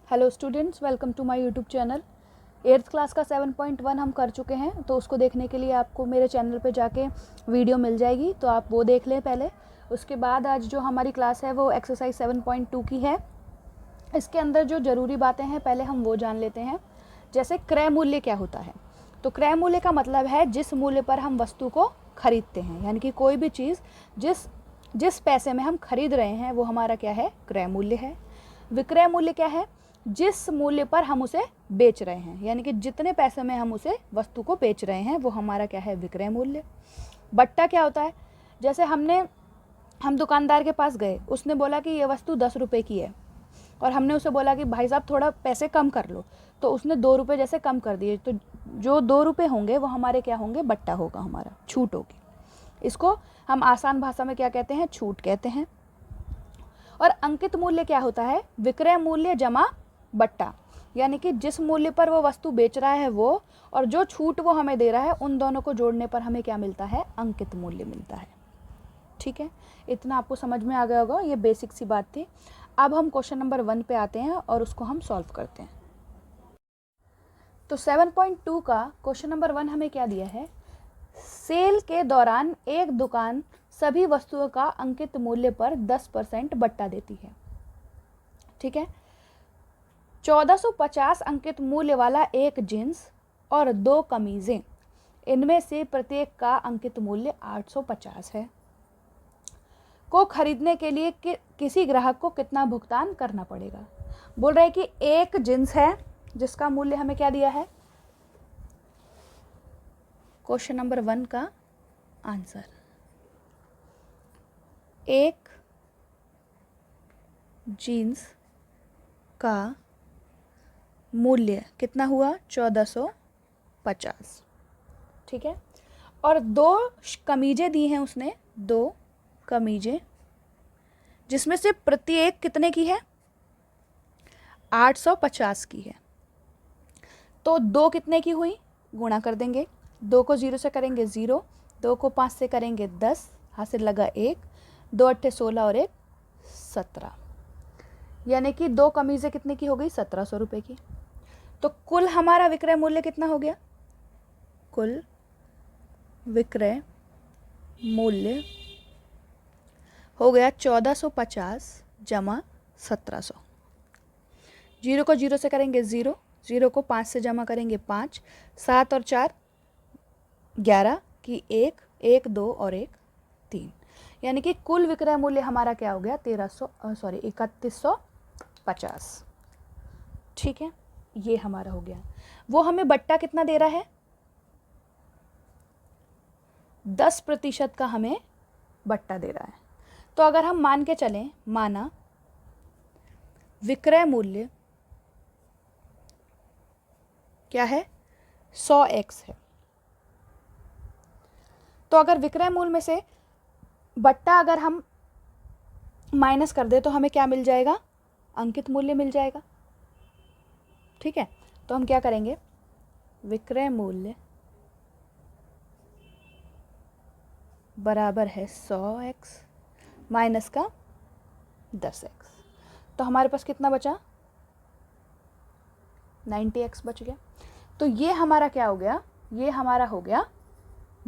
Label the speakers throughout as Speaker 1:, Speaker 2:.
Speaker 1: Hello students, welcome to my YouTube channel. 8th class का 7.1 हम कर चुके हैं, तो उसको देखने के लिए आपको मेरे चैनल पे जाके वीडियो मिल जाएगी, तो आप वो देख लें पहले। उसके बाद आज जो हमारी क्लास है वो एक्सरसाइज 7.2 की है। इसके अंदर जो ज़रूरी बातें हैं पहले हम वो जान लेते हैं। जैसे क्रय मूल्य क्या होता है, तो क्रय मूल्य का मतलब है जिस मूल्य पर हम वस्तु को खरीदते हैं, यानी कि कोई भी चीज़ जिस पैसे में हम खरीद रहे हैं वो हमारा क्या है, क्रय मूल्य है। विक्रय मूल्य क्या है, जिस मूल्य पर हम उसे बेच रहे हैं, यानी कि जितने पैसे में हम उसे वस्तु को बेच रहे हैं वो हमारा क्या है, विक्रय मूल्य। बट्टा क्या होता है, जैसे हम दुकानदार के पास गए, उसने बोला कि ये वस्तु 10 रुपये की है और हमने उसे बोला कि भाई साहब थोड़ा पैसे कम कर लो, तो उसने 2 रुपये जैसे कम कर दिए, तो जो 2 रुपये होंगे वो हमारे क्या होंगे, बट्टा होगा, हमारा छूट होगी। इसको हम आसान भाषा में क्या कहते हैं, छूट कहते हैं। और अंकित मूल्य क्या होता है, विक्रय मूल्य जमा बट्टा, यानी कि जिस मूल्य पर वो वस्तु बेच रहा है वो, और जो छूट वो हमें दे रहा है, उन दोनों को जोड़ने पर हमें क्या मिलता है, अंकित मूल्य मिलता है। ठीक है, इतना आपको समझ में आ गया होगा, ये बेसिक सी बात थी। अब हम क्वेश्चन नंबर 1 पे आते हैं और उसको हम सॉल्व करते हैं। तो 7.2 का क्वेश्चन नंबर 1 हमें क्या दिया है, सेल के दौरान एक दुकान सभी वस्तुओं का अंकित मूल्य पर 10% बट्टा देती है। ठीक है, 1450 अंकित मूल्य वाला एक जींस और 2 कमीजें, इनमें से प्रत्येक का अंकित मूल्य 850 है, को खरीदने के लिए किसी ग्राहक को कितना भुगतान करना पड़ेगा। बोल रहे हैं कि एक जींस है जिसका मूल्य हमें क्या दिया है, क्वेश्चन नंबर 1 का आंसर, एक जीन्स का मूल्य कितना हुआ, 1450। ठीक है, और 2 कमीजें दी हैं उसने, 2 कमीजें, जिसमें से प्रत्येक कितने की है, 850 की है। तो 2 कितने की हुई, गुणा कर देंगे, 2 को 0 से करेंगे 0, 2 को 5 से करेंगे 10, हासिल लगा 1, 2 अट्ठे 16 और 1 17, यानी कि 2 कमीजें कितने की हो गई, 1700 रुपये की। तो कुल हमारा विक्रय मूल्य कितना हो गया, कुल विक्रय मूल्य हो गया 1450 जमा 1700। 0 को 0 से करेंगे 0, 0 को 5 से जमा करेंगे 5, 7 और 4 11 की 1, 1 2 और 1 3, यानी कि कुल विक्रय मूल्य हमारा क्या हो गया, 3150। ठीक है, ये हमारा हो गया। वो हमें बट्टा कितना दे रहा है, 10% का हमें बट्टा दे रहा है। तो अगर हम मान के चलें, माना विक्रय क्या है, 100x है, तो अगर विक्रय मूल्य में से बट्टा अगर हम माइनस कर दे तो हमें क्या मिल जाएगा, अंकित मूल्य मिल जाएगा। ठीक है, तो हम क्या करेंगे, विक्रय मूल्य बराबर है 100x माइनस का 10x, तो हमारे पास कितना बचा, 90x बच गया। तो ये हमारा क्या हो गया, ये हमारा हो गया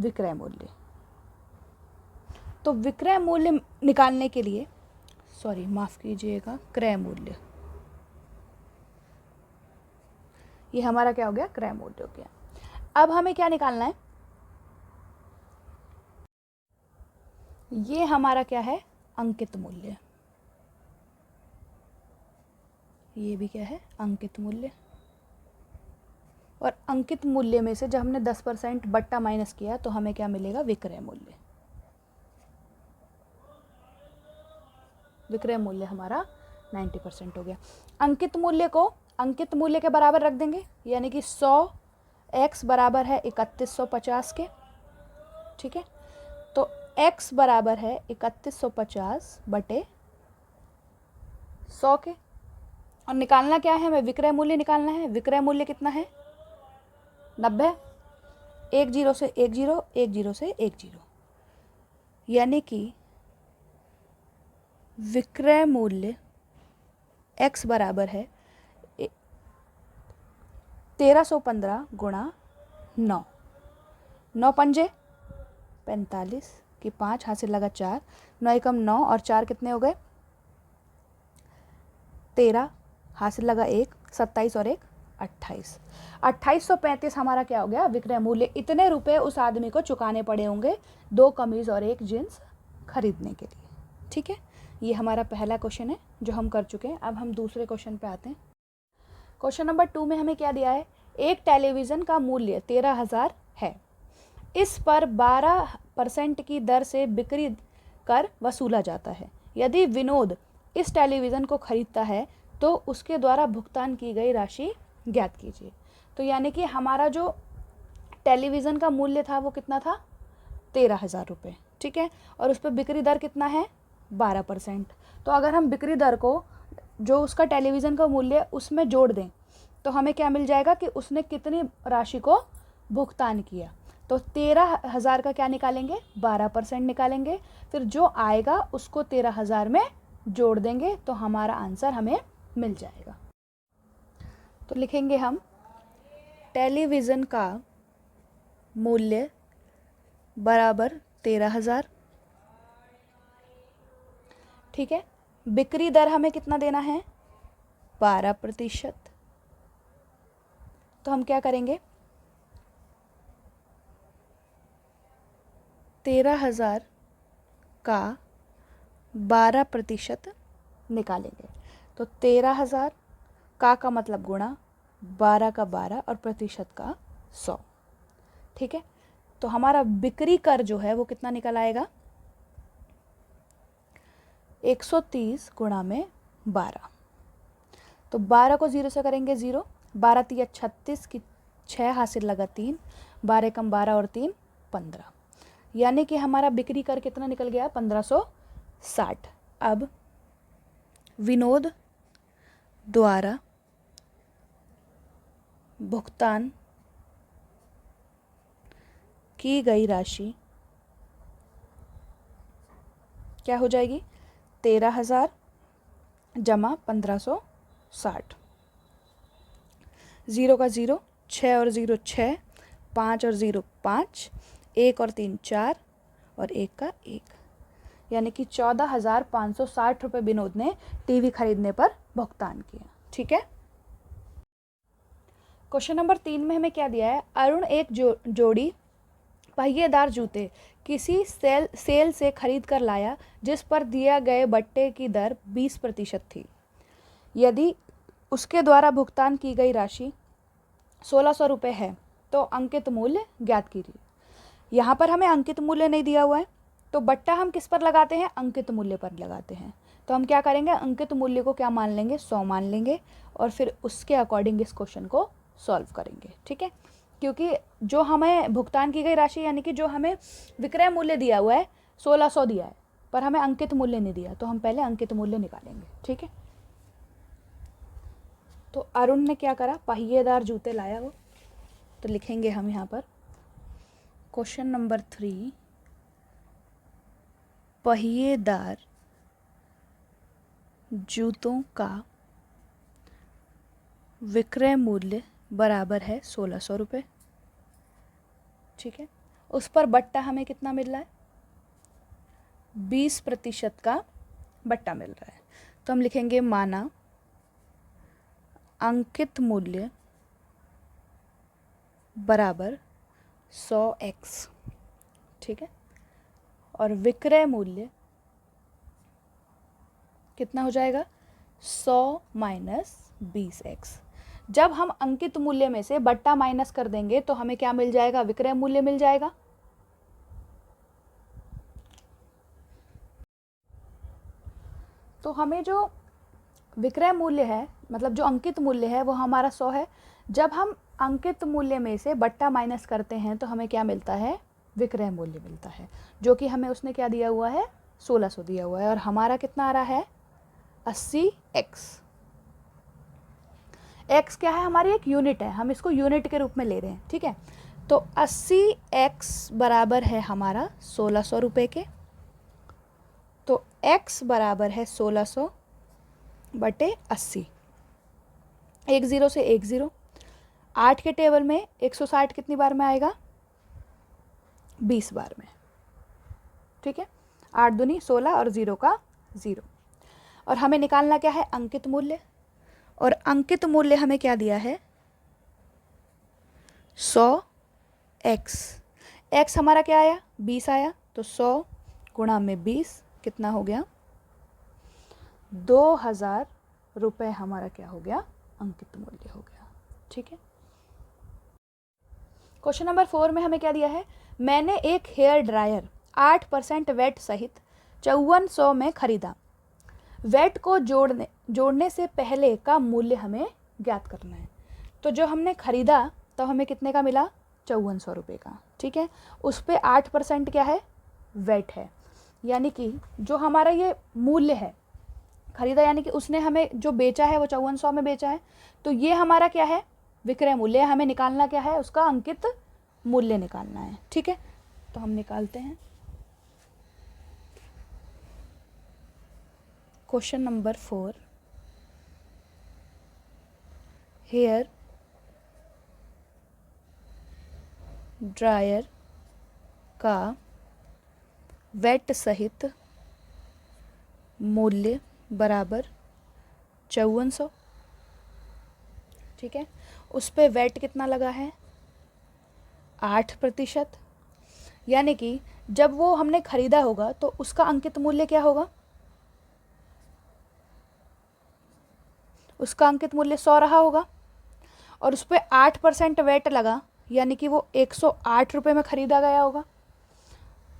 Speaker 1: विक्रय मूल्य। तो विक्रय मूल्य निकालने के लिए, सॉरी माफ़ कीजिएगा, क्रय मूल्य, ये हमारा क्या हो गया, क्रय मूल्य हो गया। अब हमें क्या निकालना है, ये हमारा क्या है, अंकित मूल्य, ये भी क्या है, अंकित मूल्य। और अंकित मूल्य में से जब हमने 10% बट्टा माइनस किया तो हमें क्या मिलेगा, विक्रय मूल्य। विक्रय मूल्य हमारा 90% हो गया। अंकित मूल्य को अंकित मूल्य के बराबर रख देंगे, यानी कि 100x बराबर है 3150 के। ठीक है, तो x बराबर है 3150 बटे 100 के, और निकालना क्या है, हमें विक्रय मूल्य निकालना है। विक्रय मूल्य कितना है, 90, 1 0 से 1 0, 1 0 से 1 0, यानी कि विक्रय मूल्य x बराबर है 1315 गुणा 9, 9 पंजे 45 की 5 हासिल लगा 4, 9 एकम 9 और 4 कितने हो गए 13, हासिल लगा 1, 27 और 1 28, 2835 हमारा क्या हो गया विक्रय मूल्य। इतने रुपए उस आदमी को चुकाने पड़े होंगे 2 कमीज़ और 1 जीन्स खरीदने के लिए। ठीक है, ये हमारा पहला क्वेश्चन है जो हम कर चुके हैं। अब हम दूसरे क्वेश्चन पे आते हैं। क्वेश्चन नंबर 2 में हमें क्या दिया है, एक टेलीविज़न का मूल्य 13,000 है, इस पर 12% की दर से बिक्री कर वसूला जाता है। यदि विनोद इस टेलीविज़न को खरीदता है तो उसके द्वारा भुगतान की गई राशि ज्ञात कीजिए। तो यानी कि हमारा जो टेलीविज़न का मूल्य था वो कितना था 13,000 रुपये। ठीक है, और उस पर बिक्री दर कितना है 12%। तो अगर हम बिक्री दर को जो उसका टेलीविज़न का मूल्य उसमें जोड़ दें तो हमें क्या मिल जाएगा कि उसने कितनी राशि को भुगतान किया। तो 13,000 का क्या निकालेंगे 12% निकालेंगे, फिर जो आएगा उसको 13,000 में जोड़ देंगे तो हमारा आंसर हमें मिल जाएगा। तो लिखेंगे हम टेलीविज़न का मूल्य बराबर 13,000। ठीक है, बिक्री दर हमें कितना देना है 12%। तो हम क्या करेंगे 13,000 का 12% निकालेंगे। तो 13,000 का मतलब गुणा, 12 का 12 और प्रतिशत का 100। ठीक है, तो हमारा बिक्री कर जो है वो कितना निकल आएगा 130 गुणा में 12। तो 12 को 0 से करेंगे 0, 12 तिया 36 की 6 हासिल लगा 3, 12 कम 12 और 3 15, यानी कि हमारा बिक्री कर कितना निकल गया 1560। अब विनोद द्वारा भुगतान की गई राशि क्या हो जाएगी 13,000 जमा 1560, 0 का 0, 6 और 0 6, 5 और 0 5, 1 और 3 4 और 1 का 1, यानी कि 14,560 रुपये विनोद ने टीवी खरीदने पर भुगतान किया। ठीक है, क्वेश्चन नंबर 3 में हमें क्या दिया है, अरुण एक जोड़ी पहिएदार जूते किसी सेल से खरीद कर लाया जिस पर दिया गए बट्टे की दर 20% थी। यदि उसके द्वारा भुगतान की गई राशि 1,600 रुपये है तो अंकित मूल्य ज्ञात कीजिए। यहाँ पर हमें अंकित मूल्य नहीं दिया हुआ है, तो बट्टा हम किस पर लगाते हैं अंकित मूल्य पर लगाते हैं। तो हम क्या करेंगे अंकित मूल्य को क्या मान लेंगे 100 मान लेंगे और फिर उसके अकॉर्डिंग इस क्वेश्चन को सॉल्व करेंगे। ठीक है, क्योंकि जो हमें भुगतान की गई राशि यानी कि जो हमें विक्रय मूल्य दिया हुआ है 1,600 दिया है पर हमें अंकित मूल्य नहीं दिया, तो हम पहले अंकित मूल्य निकालेंगे। ठीक है, तो अरुण ने क्या करा पहिएदार जूते लाया वो, तो लिखेंगे हम यहाँ पर क्वेश्चन नंबर 3 पहिएदार जूतों का विक्रय मूल्य बराबर है 1,600 रुपये। ठीक है, उस पर बट्टा हमें कितना मिल रहा है 20% का बट्टा मिल रहा है। तो हम लिखेंगे माना अंकित मूल्य बराबर 100x। ठीक है, और विक्रय मूल्य कितना हो जाएगा 100 माइनस 20x। जब हम अंकित मूल्य में से बट्टा माइनस कर देंगे तो हमें क्या मिल जाएगा विक्रय मूल्य मिल जाएगा। तो हमें जो विक्रय मूल्य है मतलब जो अंकित मूल्य है वो हमारा 100 है। जब हम अंकित मूल्य में से बट्टा माइनस करते हैं तो हमें क्या मिलता है विक्रय मूल्य मिलता है, जो कि हमें उसने क्या दिया हुआ है 1,600 दिया हुआ है और हमारा कितना आ रहा है 80x। x क्या है हमारी एक यूनिट है, हम इसको यूनिट के रूप में ले रहे हैं। ठीक है, तो 80x बराबर है हमारा 1,600 रुपये के। तो x बराबर है 1,600 बटे 80, 1 0 से 1 0, 8 के टेबल में 160 कितनी बार में आएगा? 20 बार में। ठीक है, 8 दूनी 16 और 0 का 0। और हमें निकालना क्या है? अंकित मूल्य। और अंकित मूल्य हमें क्या दिया है? 100x। x हमारा क्या आया? 20 आया। तो 100 गुणा में 20 कितना हो गया? 2000 रुपये हमारा क्या हो गया? अंकित मूल्य हो गया। ठीक है। क्वेश्चन नंबर 4 में हमें क्या दिया है? मैंने एक हेयर ड्रायर 8% वैट सहित 5400 में खरीदा। वैट को जोड़ने से पहले का मूल्य हमें ज्ञात करना है। तो जो हमने खरीदा तो हमें कितने का मिला? 5400 रुपये का। ठीक है, उस पर 8% क्या है? वैट है। यानी कि जो हमारा ये मूल्य है, खरीदा यानी कि उसने हमें जो बेचा है वो 5400 में बेचा है। तो ये हमारा क्या है? विक्रय मूल्य। हमें निकालना क्या है? उसका अंकित मूल्य निकालना है। ठीक है, तो हम निकालते हैं। क्वेश्चन नंबर 4, हेयर ड्रायर का वैट सहित मूल्य बराबर 5400। ठीक है, उस पे वैट कितना लगा है? 8%। यानी कि जब वो हमने खरीदा होगा तो उसका अंकित मूल्य क्या होगा? उसका अंकित मूल्य 100 रहा होगा। और उस पर 8% वैट लगा, यानी कि वो 108 रुपये में ख़रीदा गया होगा।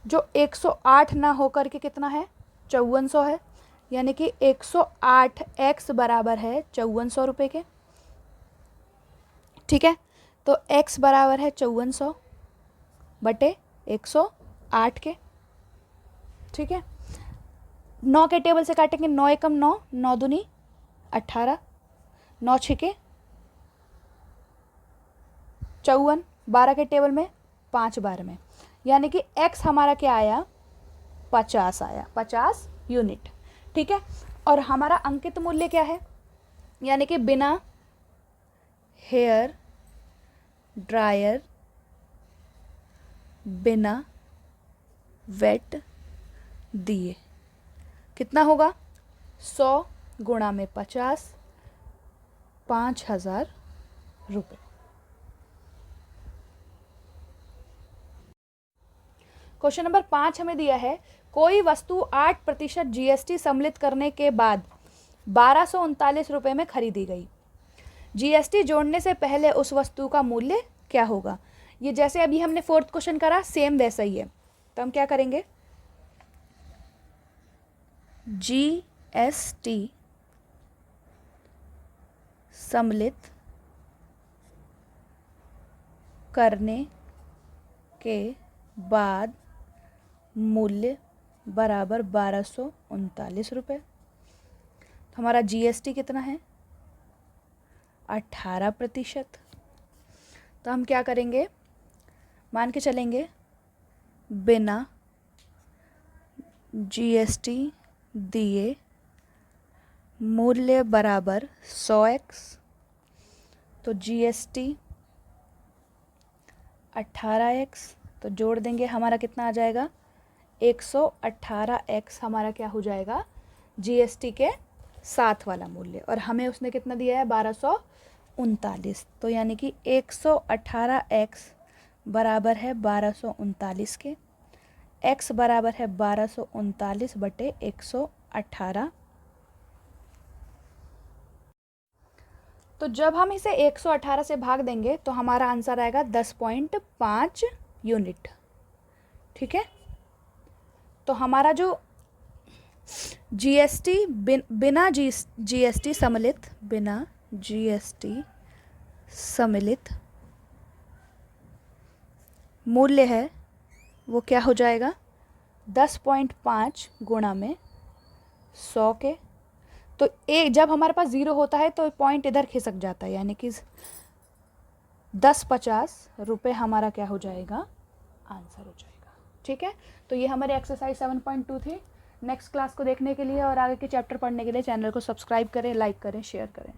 Speaker 1: जो 108 ना होकर के कितना है? 5400 है। यानी कि 108x बराबर है 5400 रुपये के। ठीक है, तो x बराबर है 5400 बटे 108 के। ठीक है, 9 के टेबल से काटेंगे। 9 एकम 9, 9 दूनी 18, 9 छिके 54, 12 के टेबल में 5 बार में। यानी कि x हमारा क्या आया? 50 आया, 50 यूनिट। ठीक है, और हमारा अंकित मूल्य क्या है? यानी कि बिना हेयर ड्रायर, बिना वेट दिए कितना होगा? 100 गुणा में 50, 5000 रुपये। क्वेश्चन नंबर 5 हमें दिया है, कोई वस्तु 8% GST सम्मिलित करने के बाद 1239 रुपये में खरीदी गई। GST जोड़ने से पहले उस वस्तु का मूल्य क्या होगा? ये जैसे अभी हमने 4th क्वेश्चन करा, सेम वैसा ही है। तो हम क्या करेंगे? GST सम्मिलित करने के बाद मूल्य बराबर 1239 रुपये। तो हमारा GST कितना है? 18%। तो हम क्या करेंगे? मान के चलेंगे बिना GST दिए मूल्य बराबर 100x। तो GST 18x, तो जोड़ देंगे, हमारा कितना आ जाएगा? 118x हमारा क्या हो जाएगा? GST के साथ वाला मूल्य। और हमें उसने कितना दिया है? 1239। तो यानी कि 118x बराबर है 1239 के। x बराबर है 1239 बटे 118। तो जब हम इसे 118 से भाग देंगे तो हमारा आंसर आएगा 10.5 यूनिट। ठीक है, तो हमारा जो GST बिना GST सम्मिलित मूल्य है वो क्या हो जाएगा? 10.5 गुणा में 100 के। तो एक जब हमारे पास 0 होता है तो पॉइंट इधर खिसक जाता है, यानी कि 1050 रुपये हमारा क्या हो जाएगा? आंसर हो जाएगा। ठीक है, तो ये हमारे एक्सरसाइज 7.2 थी। नेक्स्ट क्लास को देखने के लिए और आगे के चैप्टर पढ़ने के लिए चैनल को सब्सक्राइब करें, लाइक करें, शेयर करें।